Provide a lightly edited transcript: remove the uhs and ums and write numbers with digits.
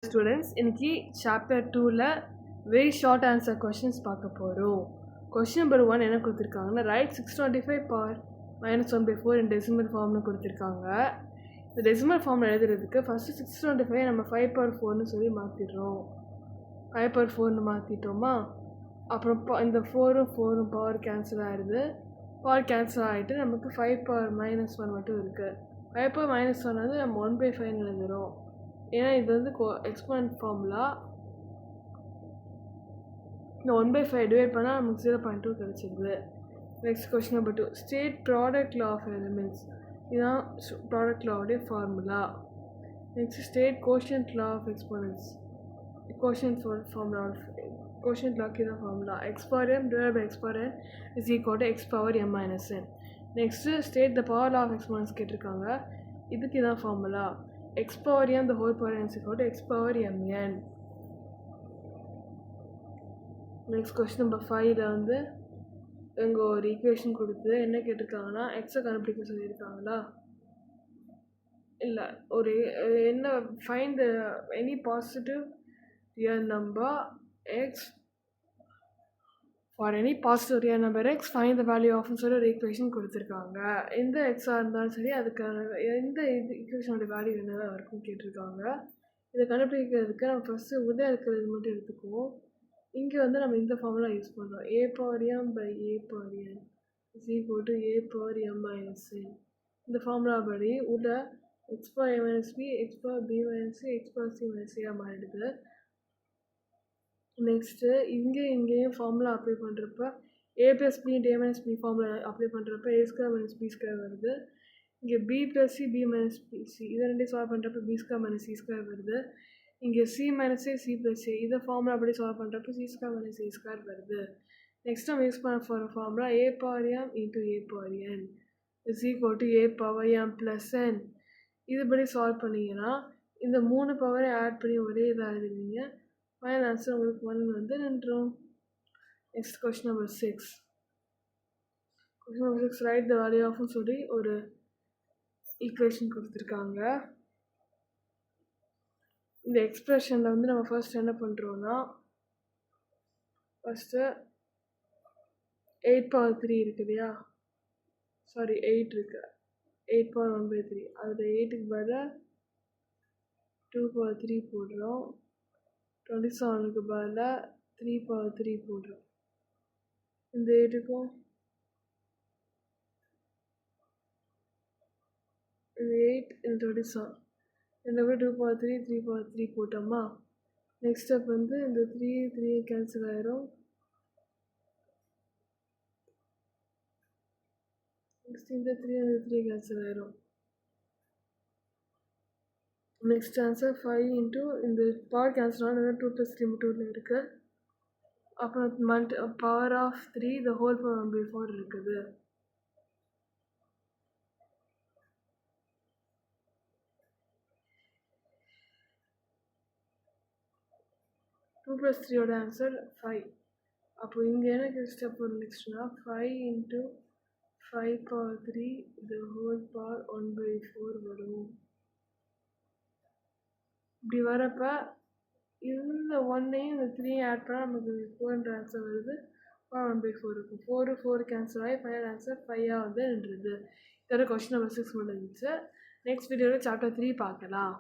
Students இன்னைக்கு chapter 2ல very short answer questions பார்க்க போகிறோம். கொஷின் நம்பர் 1 என்ன கொடுத்துருக்காங்கன்னா, ரைட் 625 பவர் -1/4 இன் டெசிமல் ஃபார்ம்னு கொடுத்துருக்காங்க. இந்த டெசிமல் ஃபார்மில் எழுதுறதுக்கு ஃபஸ்ட்டு 625 நம்ம 5/4ன்னு சொல்லி மாற்றிடுறோம். 5/4ன்னு மாற்றிட்டோமா, அப்புறம் இந்த 4ம் பவர் கேன்சல் ஆகிடுது. பவர் கேன்சல் ஆகிட்டு நமக்கு 5/-1 மட்டும் இருக்குது. 5/-1 வந்து நம்ம 1/5 எழுதுகிறோம். ஏன்னா இது வந்து எக்ஸ்போனன்ட் ஃபார்முலா. இந்த 1/5 டிவைட் பண்ணால் நமக்கு 0.2 கிடச்சிடுது. Next question number 2, state product law of elements. இதுதான் ப்ராடக்ட் லாவுடைய formula. Next state quotient law of exponents. Quotient formula, quotient லாக்கு இதான் formula. x/m divided by x/n is equal to x/m minus n. Next state the power law of exponents கேட்டிருக்காங்க. இதுக்கு இதான் formula. x/m the whole power n is equal to x/mn. Next question number 5ல வந்து இங்கே ஒரு equation கொடுத்து என்ன கேட்டிருக்காங்கன்னா, எக்ஸை கண்டுபிடிக்க சொல்லியிருக்காங்களா? இல்லை, ஒரு என்ன find any positive real number x. For any positive real number x find the value ஆஃப்னு சொல்லி ஒரு ஈக்குவேஷன் கொடுத்துருக்காங்க. எந்த எக்ஸாக இருந்தாலும் சரி அதுக்கான எந்த ஈக்குவேஷனோட வேல்யூ என்னதான் இருக்குன்னு கேட்டிருக்காங்க. இதை கண்டுபிடிக்கிறதுக்கு நம்ம ஃபஸ்ட்டு உள்ள இருக்கிறது மட்டும் எடுத்துக்குவோம். இங்கே வந்து நம்ம இந்த ஃபார்முலா யூஸ் பண்ணுறோம். a/m by a/n is equal to a/m minus n. இந்த ஃபார்முலா படி உள்ள x/a minus b, x/b minus c, x/c minus a மாறிடுது. நெக்ஸ்ட்டு இங்கேயும் ஃபார்முலா அப்ளை பண்ணுறப்ப a + b × a minus b formula apply பண்ணுறப்ப a² - b² வருது. இங்கே b + c, b - c இதை ரெண்டையும் சால்வ் பண்ணுறப்ப b² - c² வருது. இங்கே c - a, c + a இதை ஃபார்முலா அப்படி சால்வ் பண்ணுறப்ப c² - a² வருது. நெக்ஸ்ட் நம்ம யூஸ் பண்ண போகிற formula a/m × a/n is equal to a/m plus n. இதுபடி சால்வ் பண்ணிங்கன்னா இந்த 3 பவரை ஆட் பண்ணி ஒரே இதாக எழுதுவீங்க. ஃபைனல் ஆன்சர் உங்களுக்கு 1 வந்து நின்றும். Next question number 6. Question number 6, right the value ஆஃப்னு சொல்லி ஒரு ஈக்குவேஷன் கொடுத்துருக்காங்க. இந்த எக்ஸ்பிரஷனில் வந்து நம்ம ஃபர்ஸ்ட் என்ன பண்ணுறோன்னா, ஃபஸ்ட்டு 8/3 இருக்கு இல்லையா, சாரி 8 இருக்கு, 8/1/3. அதில் 8க்கு பதிலாக 2/3 போடுறோம். 27க்கு பதிலாக 3/3 போடுறோம். இந்த 8க்கும் இந்த 8 இந்த 27 இந்த 2/3 3/3 போட்டோமா. நெக்ஸ்ட் ஸ்டெப் வந்து இந்த 3 கேன்சல் ஆயிரும். நெக்ஸ்ட் இந்த 3 கேன்சல் ஆயிரும். நெக்ஸ்ட் ஆன்சர் 5 இன்ட்டு இந்த பவர் கேன்சல் ஆனால் 2 + 3 மட்டும் இருக்குது. அப்புறம் power of 3 the whole power 1/4 இருக்குது. டூ + 3யோட ஆன்சர் 5. அப்போ இங்கே எனக்கு ஸ்டெப் ஒரு நெக்ஸ்ட்னா 5 இன்ட்டு 5/3 the whole power 1/4 வரும். இப்படி வரப்ப இந்த 1ஐயும் இந்த 3ஐயும் ஆட் பண்ணால் நமக்கு 4 ஆன்சர் வருது. 1/4 இருக்கும். 4 கேன்சல் ஆகி ஃபைனல் ஆன்சர் 5 வந்து நின்றுது. இதோட கொஸ்டின் நம்பர் 6 முடிஞ்சிச்சு. நெக்ஸ்ட் வீடியோவில் சாப்டர் 3 பார்க்கலாம்.